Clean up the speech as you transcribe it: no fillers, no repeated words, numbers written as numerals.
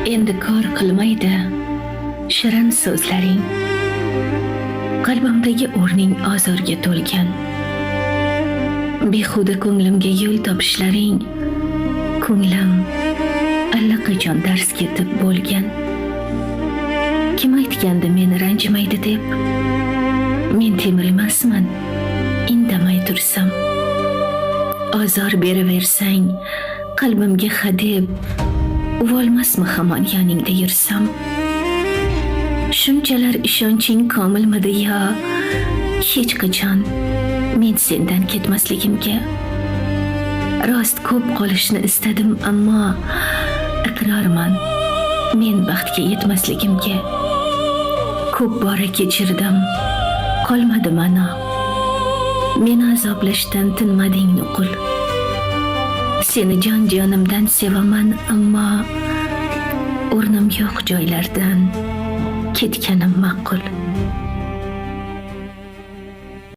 endi kor qilmaydi shirin so'zlaring. Qalbimdagi o'rning ozorga to'lgan. Behuda ko'nglimga yo'l topishlaring. Ko'nglim allaqachon dars ketib bo'lgan. Kim aytgandi meni ranjimaydi deb? Men temir emasman, indamay tursam. Ozor beraversang, qalbimga hadeb, uvolmasmi hamon yoningda yursam? Shunchalar ishonching komilmidi yo hech qachon men sendan ketmasligimga? Rost ko'p qolishni istadim, ammo iqrorman men baxtga yetmasligimga. Ko'p bora kechirdim, qolmadi ma'no. Meni azoblashdan tinmading nuqul. Seni jon-jonimdan sevaman, ammo o'rnim yo'q joylardan ketganim ma'qul.